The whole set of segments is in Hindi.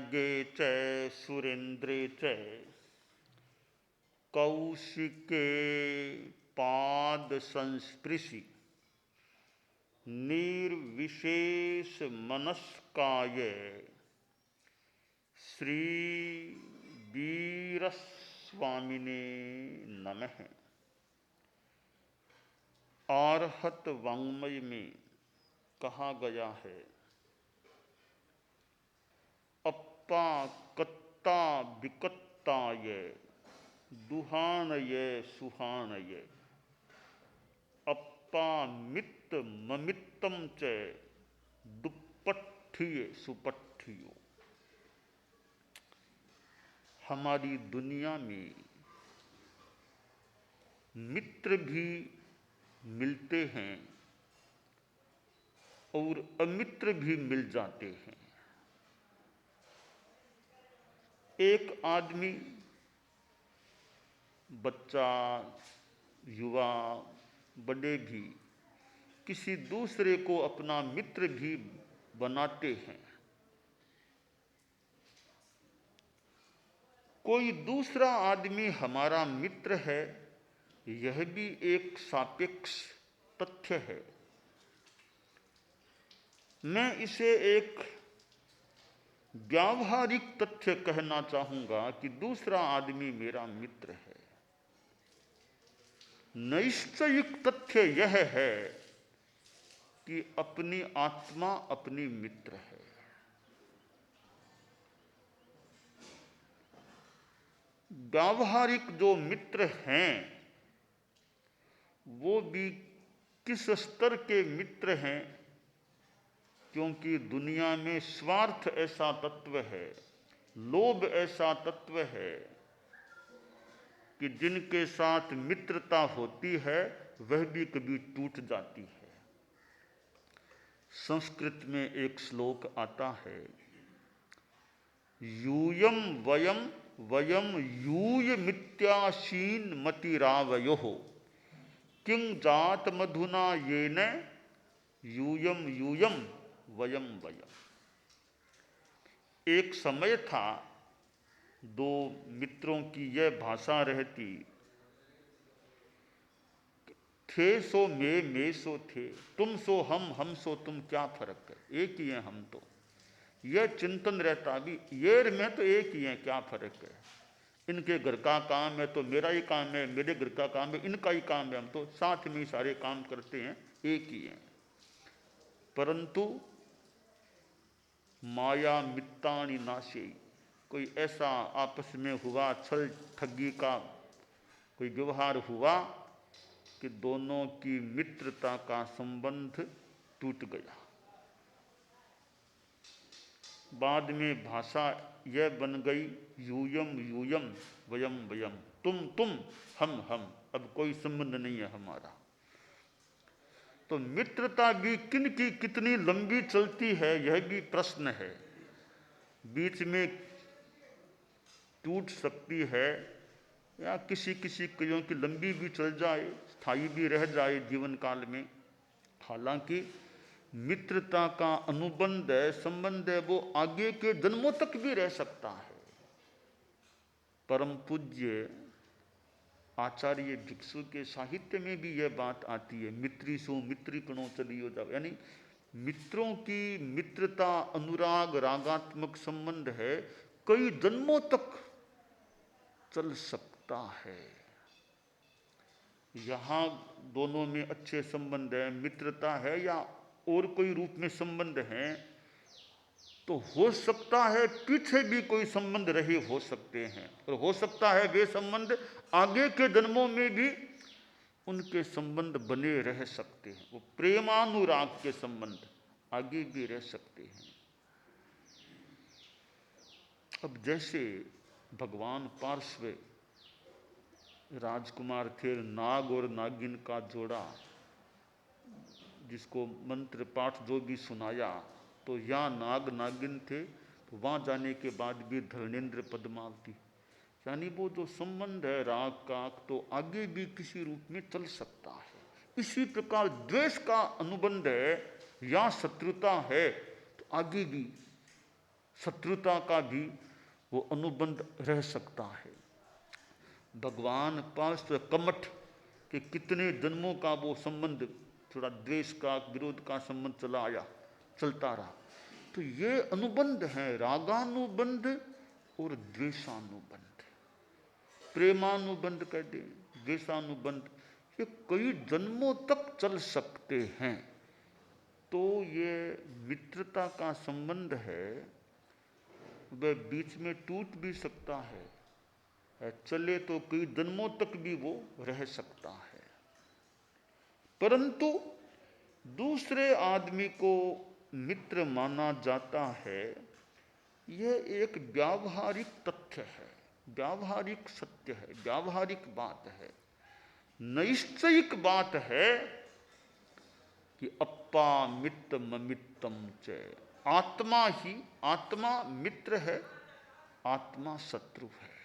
यज्ञे च सुरेन्द्रे च कौशिके पाद संस्पृशि निर्विशेष मनस्काय श्री वीरस्वामिने नमः। आर्हत वाङ्मय में कहा गया है, अप्पा कत्ता विकत्ताय दुहानय सुहानय अप्पा मित्त ममित्तम च दुप्पट्ठिय सुपट्ठियो। हमारी दुनिया में मित्र भी मिलते हैं और अमित्र भी मिल जाते हैं। एक आदमी, बच्चा, युवा, बड़े भी किसी दूसरे को अपना मित्र भी बनाते हैं। कोई दूसरा आदमी हमारा मित्र है, यह भी एक सापेक्ष तथ्य है। मैं इसे एक व्यावहारिक तथ्य कहना चाहूंगा कि दूसरा आदमी मेरा मित्र है। निश्चयिक तथ्य यह है कि अपनी आत्मा अपनी मित्र है। व्यावहारिक जो मित्र हैं वो भी किस स्तर के मित्र हैं, क्योंकि दुनिया में स्वार्थ ऐसा तत्व है, लोभ ऐसा तत्व है कि जिनके साथ मित्रता होती है वह भी कभी टूट जाती है। संस्कृत में एक श्लोक आता है, यूयम वयम वयम यूय मित्याशीन मतिरावयोः किं जात मधुना येन यूयम यूयम वयम वयम। एक समय था दो मित्रों की यह भाषा रहती, थे सो मैं सो थे, तुम सो हम सो तुम, क्या फर्क है, एक ही हैं हम तो। यह चिंतन रहता भी, ये मैं तो एक ही हैं, क्या फर्क है। इनके घर का काम है तो मेरा ही काम है, मेरे घर का काम है इनका ही काम है, हम तो साथ में ही सारे काम करते हैं, एक ही हैं। परंतु माया मित्तानि नाशे, कोई ऐसा आपस में हुआ, छल ठगी का कोई व्यवहार हुआ कि दोनों की मित्रता का संबंध टूट गया। बाद में भाषा यह बन गई, यूयम यूयम वयम वयम, तुम हम, अब कोई संबंध नहीं है हमारा। तो मित्रता भी किन की कितनी लंबी चलती है यह भी प्रश्न है। बीच में टूट सकती है या किसी कईयों की लंबी भी चल जाए, स्थायी भी रह जाए जीवन काल में। हालांकि मित्रता का अनुबंध है, संबंध है, वो आगे के जन्मों तक भी रह सकता है। परम पूज्य आचार्य भिक्षु के साहित्य में भी यह बात आती है, मित्री सो मित्री कणो चलियो जाओ। यानी मित्रों की मित्रता, अनुराग, रागात्मक संबंध है, कई जन्मों तक चल सकता है। यहां दोनों में अच्छे संबंध है, मित्रता है या और कोई रूप में संबंध है, तो हो सकता है पीछे भी कोई संबंध रहे हो सकते हैं, और हो सकता है वे संबंध आगे के जन्मों में भी उनके संबंध बने रह सकते हैं। वो प्रेमानुराग के संबंध आगे भी रह सकते हैं। अब जैसे भगवान पार्श्व राजकुमार थे, नाग और नागिन का जोड़ा, जिसको मंत्र पाठ जो भी सुनाया, तो यहाँ नाग नागिन थे, तो वहाँ जाने के बाद भी धर्मेंद्र पद्मावती, यानी वो जो संबंध है राग का, तो आगे भी किसी रूप में चल सकता है। इसी प्रकार द्वेष का अनुबंध है या शत्रुता है, तो आगे भी शत्रुता का भी वो अनुबंध रह सकता है। भगवान पार्श्व कमठ के कितने जन्मों का वो संबंध, थोड़ा द्वेष का विरोध का संबंध चलता रहा। तो ये अनुबंध है, रागानुबंध और द्वेषानुबंध। प्रेमानुबंध कह दें, द्वेषानुबंध, ये कई जन्मों तक चल सकते हैं। तो ये मित्रता का संबंध है, वह बीच में टूट भी सकता है, चले तो कई जन्मों तक भी वो रह सकता है। परंतु दूसरे आदमी को मित्र माना जाता है, यह एक व्यावहारिक तथ्य है, व्यावहारिक सत्य है, व्यावहारिक बात है। नैश्चयिक बात है कि अप्पा मित्त ममित्तम च, आत्मा मित्र है, आत्मा शत्रु है।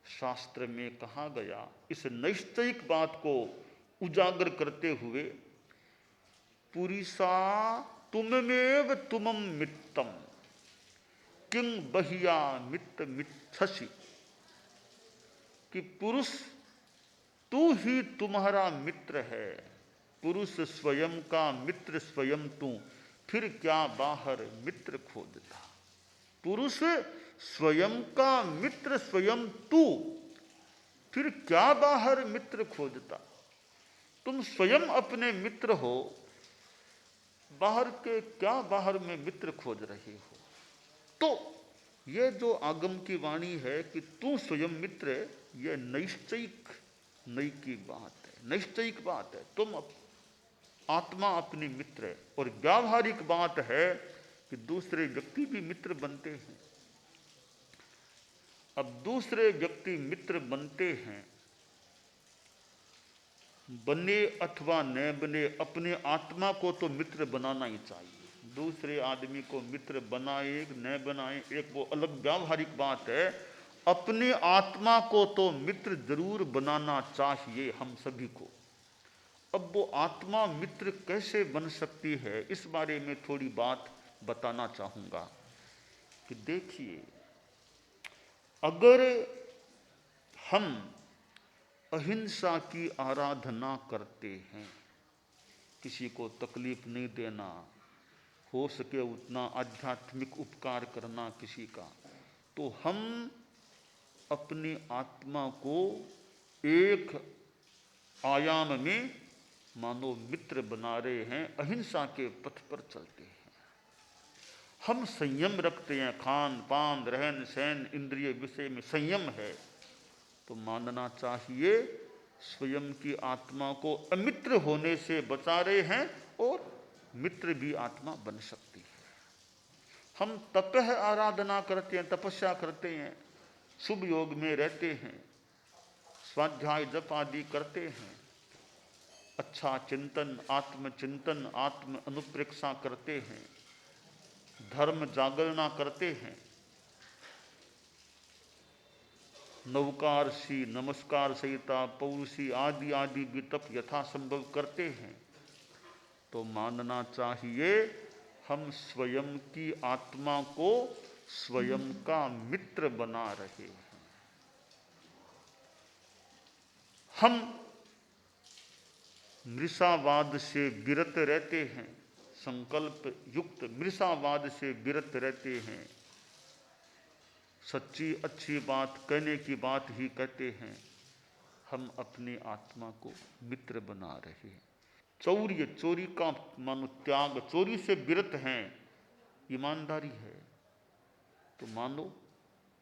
शास्त्र में कहा गया, इस नैश्चयिक बात को उजागर करते हुए, पुरिसा तुममेव तुमम मित्तम किंग बहिया मित्त मिच्छसि, कि पुरुष तू ही तुम्हारा मित्र है, पुरुष स्वयं का मित्र स्वयं तू, फिर क्या बाहर मित्र खोजता। पुरुष स्वयं का मित्र स्वयं तू, फिर क्या बाहर मित्र खोजता। तुम स्वयं अपने मित्र हो, बाहर के क्या बाहर में मित्र खोज रहे हो। तो ये जो आगम की वाणी है कि तू स्वयं मित्र है, यह नैश्चयिक नई की बात है, नैश्चयिक बात है। तुम आत्मा अपनी मित्र है। और व्यावहारिक बात है कि दूसरे व्यक्ति भी मित्र बनते हैं। अब दूसरे व्यक्ति मित्र बनते हैं, बने अथवा न बने, अपने आत्मा को तो मित्र बनाना ही चाहिए। दूसरे आदमी को मित्र बनाए न बनाए एक वो अलग व्यावहारिक बात है। अपने आत्मा को तो मित्र जरूर बनाना चाहिए हम सभी को। अब वो आत्मा मित्र कैसे बन सकती है, इस बारे में थोड़ी बात बताना चाहूँगा। कि देखिए, अगर हम अहिंसा की आराधना करते हैं, किसी को तकलीफ नहीं देना, हो सके उतना आध्यात्मिक उपकार करना किसी का, तो हम अपनी आत्मा को एक आयाम में मानो मित्र बना रहे हैं, अहिंसा के पथ पर चलते हैं। हम संयम रखते हैं, खान पान रहन सहन इंद्रिय विषय में संयम है, तो मानना चाहिए स्वयं की आत्मा को अमित्र होने से बचा रहे हैं और मित्र भी आत्मा बन सकती है। हम तपह आराधना करते हैं, तपस्या करते हैं, शुभ योग में रहते हैं, स्वाध्याय जप आदि करते हैं, अच्छा चिंतन, आत्मचिंतन, आत्म अनुप्रेक्षा करते हैं, धर्म जागरणा करते हैं, नवकारसी, नमस्कार संहिता, पौरुषी आदि आदि भी तप यथासंभव करते हैं, तो मानना चाहिए हम स्वयं की आत्मा को स्वयं का मित्र बना रहे हैं। हम मृषावाद से विरत रहते हैं, संकल्प युक्त मृषावाद से विरत रहते हैं, सच्ची अच्छी बात कहने की बात ही कहते हैं। हम अपनी आत्मा को मित्र बना रहे हैं। चौर्य, चोरी का मानो त्याग, चोरी से विरत हैं, ईमानदारी है, तो मानो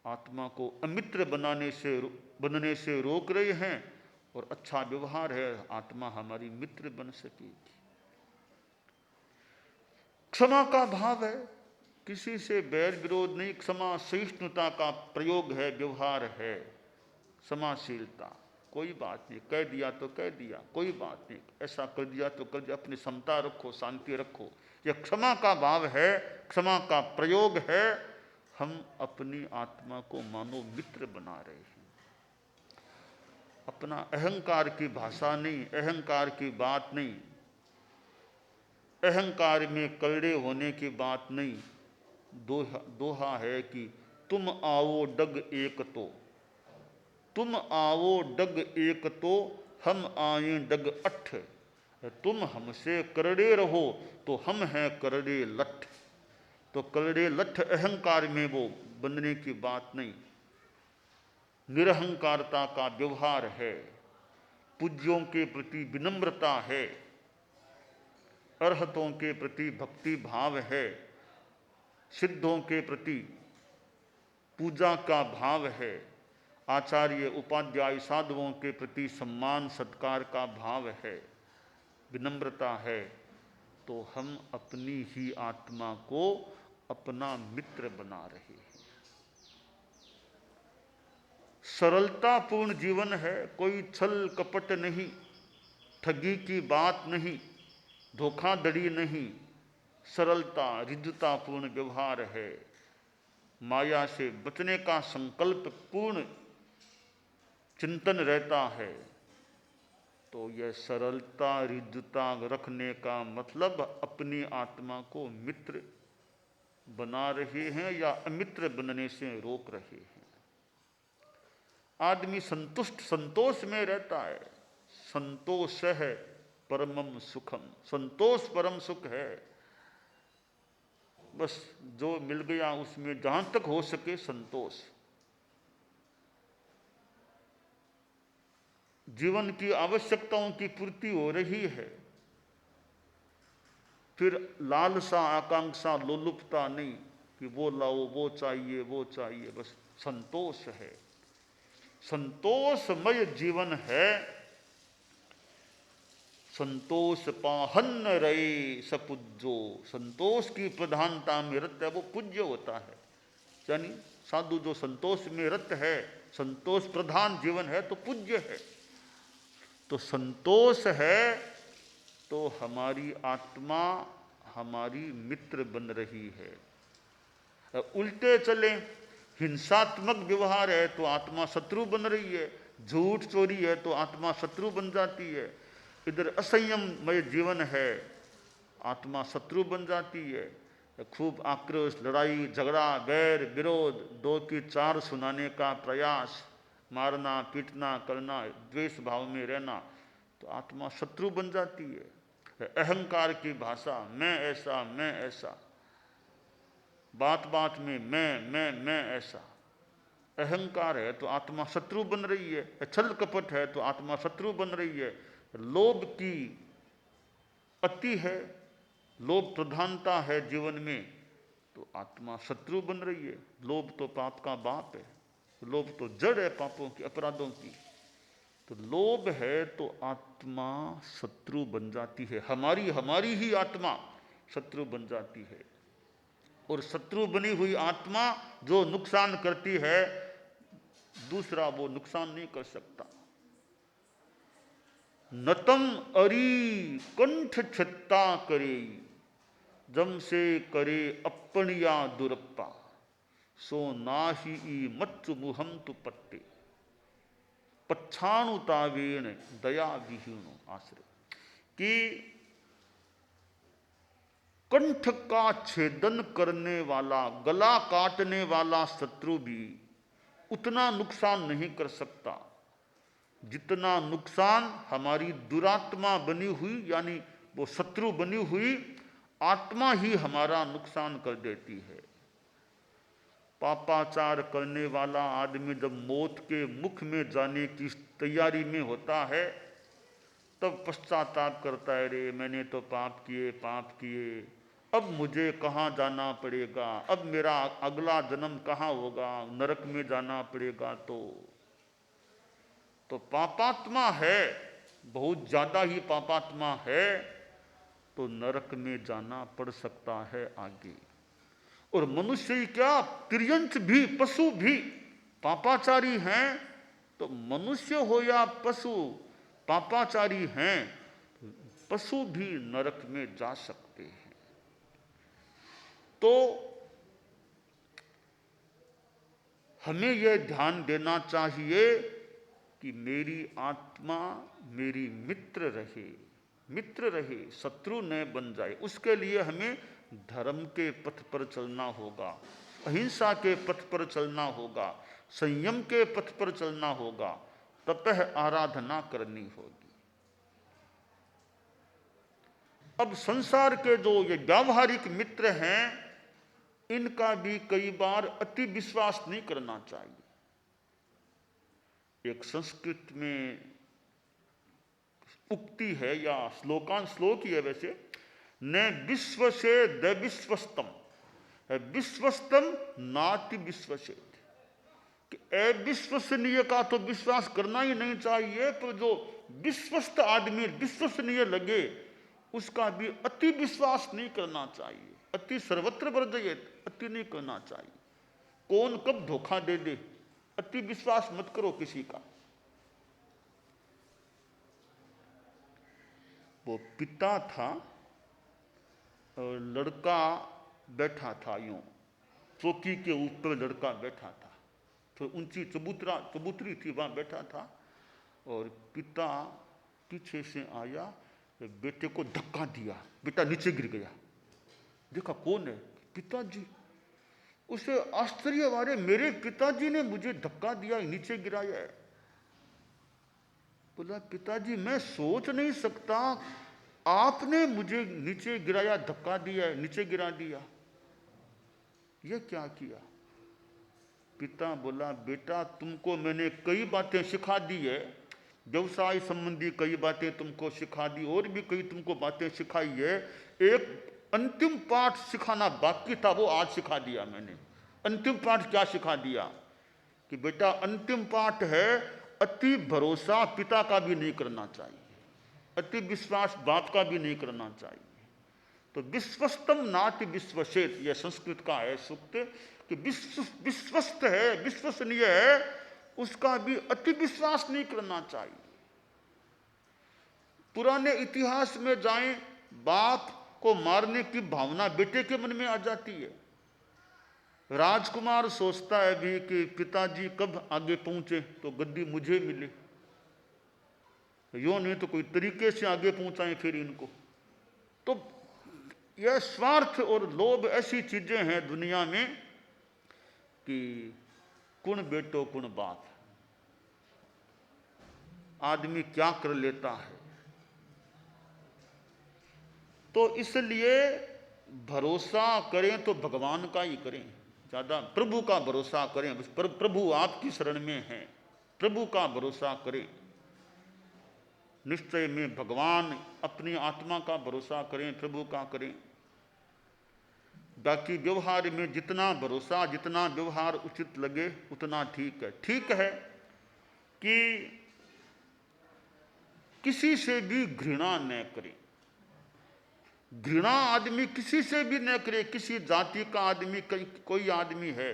आत्मा को अमित्र बनने से रोक रहे हैं, और अच्छा व्यवहार है, आत्मा हमारी मित्र बन सकेगी। क्षमा का भाव है, किसी से बैर विरोध नहीं, क्षमा सहिष्णुता का प्रयोग है, व्यवहार है, क्षमाशीलता, कोई बात नहीं, कह दिया तो कह दिया, कोई बात नहीं, ऐसा कर दिया तो कर दिया, अपनी समता रखो, शांति रखो, यह क्षमा का भाव है, क्षमा का प्रयोग है। हम अपनी आत्मा को मानो मित्र बना रहे हैं। अपना अहंकार की भाषा नहीं, अहंकार की बात नहीं, अहंकार में करड़े होने की बात नहीं, दोहा है कि तुम आओ डग एक तो, तुम आओ डग एक तो, हम आए डग अठ, तुम हमसे करड़े रहो तो हम हैं करड़े लठ। तो करड़े लठ अहंकार में वो बनने की बात नहीं, निरहंकारता का व्यवहार है, पूज्यों के प्रति विनम्रता है, अरहतों के प्रति भक्ति भाव है, सिद्धों के प्रति पूजा का भाव है, आचार्य उपाध्याय साधुओं के प्रति सम्मान सत्कार का भाव है, विनम्रता है। तो हम अपनी ही आत्मा को अपना मित्र बना रहे हैं। सरलतापूर्ण जीवन है, कोई छल कपट नहीं, ठगी की बात नहीं, धोखाधड़ी नहीं, सरलता रिद्धतापूर्ण व्यवहार है, माया से बचने का संकल्प पूर्ण चिंतन रहता है। तो यह सरलता रिद्धता रखने का मतलब अपनी आत्मा को मित्र बना रहे हैं या अमित्र बनने से रोक रहे हैं। आदमी संतुष्ट संतोष में रहता है, संतोष है परमम सुखम, संतोष परम सुख है। बस जो मिल गया उसमें जहां तक हो सके संतोष। जीवन की आवश्यकताओं की पूर्ति हो रही है, फिर लालसा आकांक्षा लोलुपता नहीं कि वो लाओ वो चाहिए वो चाहिए, बस संतोष है, संतोषमय जीवन है। संतोष पाहन रहे सपूज्यो, संतोष की प्रधानता में रत है वो पूज्य होता है। यानी साधु जो संतोष में रत है, संतोष प्रधान जीवन है तो पूज्य है। तो संतोष है तो हमारी आत्मा हमारी मित्र बन रही है। उल्टे चले, हिंसात्मक व्यवहार है तो आत्मा शत्रु बन रही है, झूठ चोरी है तो आत्मा शत्रु बन जाती है, इधर असंयममय जीवन है आत्मा शत्रु बन जाती है। खूब आक्रोश, लड़ाई झगड़ा, बैर विरोध, दो की चार सुनाने का प्रयास, मारना पीटना करना, द्वेष भाव में रहना, तो आत्मा शत्रु बन जाती है। अहंकार की भाषा, मैं ऐसा मैं ऐसा, बात बात में मैं ऐसा, अहंकार है तो आत्मा शत्रु बन रही है। छल कपट है तो आत्मा शत्रु बन रही है। लोभ की अति है, लोभ प्रधानता है जीवन में तो आत्मा शत्रु बन रही है। लोभ तो पाप का बाप है, लोभ तो जड़ है पापों की अपराधों की। तो लोभ है तो आत्मा शत्रु बन जाती है, हमारी ही आत्मा शत्रु बन जाती है। और शत्रु बनी हुई आत्मा जो नुकसान करती है, दूसरा वो नुकसान नहीं कर सकता। नतम अरी कंठ छत्ता करे, जम से करे अपनिया दुरप्पा, सो नाही मच्चु मुहम तु पट्टे, पच्छाणुतावेण दया विहीनो आश्रय। कि कंठ का छेदन करने वाला, गला काटने वाला शत्रु भी उतना नुकसान नहीं कर सकता जितना नुकसान हमारी दुरात्मा बनी हुई, यानी वो शत्रु बनी हुई आत्मा ही हमारा नुकसान कर देती है। पापाचार करने वाला आदमी जब मौत के मुख में जाने की तैयारी में होता है तब पश्चाताप करता है, रे मैंने तो पाप किए, अब मुझे कहाँ जाना पड़ेगा, अब मेरा अगला जन्म कहाँ होगा, नरक में जाना पड़ेगा। तो पापात्मा है, बहुत ज्यादा ही पापात्मा है तो नरक में जाना पड़ सकता है आगे। और मनुष्य ही क्या, तिर्यंच भी, पशु भी पापाचारी हैं। तो मनुष्य हो या पशु पापाचारी हैं, पशु भी नरक में जा सकते हैं। तो हमें यह ध्यान देना चाहिए कि मेरी आत्मा मेरी मित्र रहे, शत्रु न बन जाए। उसके लिए हमें धर्म के पथ पर चलना होगा, अहिंसा के पथ पर चलना होगा, संयम के पथ पर चलना होगा, तपह आराधना करनी होगी। अब संसार के जो ये व्यावहारिक मित्र हैं, इनका भी कई बार अति विश्वास नहीं करना चाहिए। एक संस्कृत में उक्ति है या श्लोक ही है वैसे, न विश्व से द विश्वस्तम, विश्वस्तम नाति विश्वसेत, कि अविश्वसनीय का तो विश्वास करना ही नहीं चाहिए, पर जो विश्वस्त आदमी विश्वसनीय लगे उसका भी अति विश्वास नहीं करना चाहिए। अति सर्वत्र वर्जयेत, अति नहीं करना चाहिए। कौन कब धोखा दे दे, अति विश्वास मत करो किसी का। वो पिता था और लड़का बैठा था, यूं चौकी के ऊपर लड़का बैठा था, तो ऊंची चबूतरी थी, वहां बैठा था, और पिता पीछे से आया, बेटे को धक्का दिया, बेटा नीचे गिर गया। देखा कौन है, पिताजी। उसे आश्चर्य वारे, मेरे पिताजी ने मुझे धक्का दिया, नीचे गिराया है। बोला पिताजी मैं सोच नहीं सकता, आपने मुझे नीचे गिराया, धक्का दिया, नीचे गिरा दिया, ये क्या किया? पिता बोला बेटा तुमको मैंने कई बातें सिखा दी है, व्यवसाय संबंधी कई बातें तुमको सिखा दी, और भी कई तुमको बातें सिखाई है, एक अंतिम पाठ सिखाना बाकी था, वो आज सिखा दिया मैंने। अंतिम पाठ क्या सिखा दिया? कि बेटा अंतिम पाठ है, अति भरोसा पिता का भी नहीं करना चाहिए, अति विश्वास बाप का भी नहीं करना चाहिए। तो विश्वस्तम नाति विश्वसेत, यह संस्कृत का है सूक्त, कि विश्वस्त है, विश्वसनीय है, उसका भी अति विश्वास नहीं करना चाहिए। पुराने इतिहास में जाएं, बाप को मारने की भावना बेटे के मन में आ जाती है। राजकुमार सोचता है भी कि पिताजी कब आगे पहुंचे तो गद्दी मुझे मिले, यो नहीं तो कोई तरीके से आगे पहुंचाएं फिर इनको। तो यह स्वार्थ और लोभ ऐसी चीजें हैं दुनिया में कि कुण बेटो कुण बाप, आदमी क्या कर लेता है। तो इसलिए भरोसा करें तो भगवान का ही करें, ज्यादा प्रभु का भरोसा करें, प्रभु आपकी शरण में है, प्रभु का भरोसा करें। निश्चय में भगवान, अपनी आत्मा का भरोसा करें, प्रभु का करें। बाकी व्यवहार में जितना भरोसा, जितना व्यवहार उचित लगे उतना ठीक है। ठीक है कि किसी से भी घृणा न करें, घृणा आदमी किसी से भी न करे। किसी जाति का आदमी, कोई आदमी है,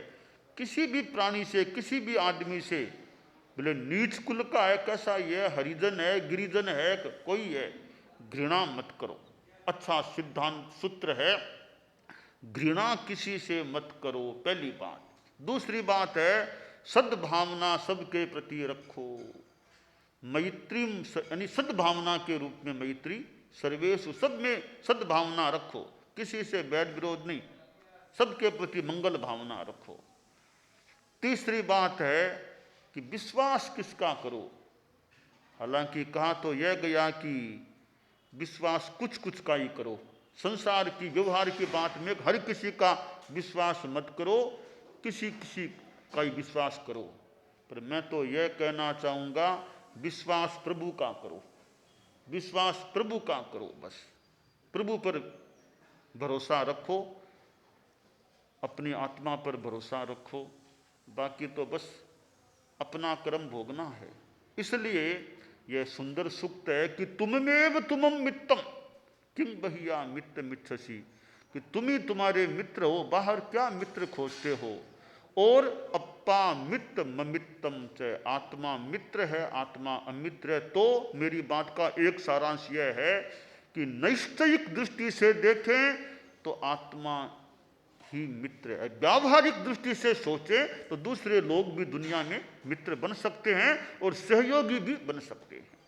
किसी भी प्राणी से, किसी भी आदमी से, बोले नीच कुल का है, कैसा ये हरिजन है, गिरिजन है, कोई है, घृणा मत करो। अच्छा सिद्धांत सूत्र है, घृणा किसी से मत करो, पहली बात। दूसरी बात है सद्भावना सबके प्रति रखो। मैत्री यानी सद्भावना के रूप में मैत्री, सर्वेशु, सब में सद्भावना रखो, किसी से वैर विरोध नहीं, सबके प्रति मंगल भावना रखो। तीसरी बात है कि विश्वास किसका करो। हालांकि कहा तो यह गया कि विश्वास कुछ कुछ का ही करो, संसार की व्यवहार की बात में हर किसी का विश्वास मत करो, किसी किसी का ही विश्वास करो। पर मैं तो यह कहना चाहूँगा विश्वास प्रभु का करो, विश्वास प्रभु का करो, बस प्रभु पर भरोसा रखो, अपनी आत्मा पर भरोसा रखो, बाकी तो बस अपना कर्म भोगना है। इसलिए यह सुंदर सूक्त है कि तुममेव तुमम मित्तम किम बहिया मित्र मिच्छसी, कि तुम ही तुम्हारे मित्र हो, बाहर क्या मित्र खोजते हो। और अप्पा मित्र ममित्तम च, आत्मा मित्र है, आत्मा अमित्र है। तो मेरी बात का एक सारांश यह है कि नैश्चयिक दृष्टि से देखें तो आत्मा ही मित्र है, व्यावहारिक दृष्टि से सोचें तो दूसरे लोग भी दुनिया में मित्र बन सकते हैं और सहयोगी भी बन सकते हैं।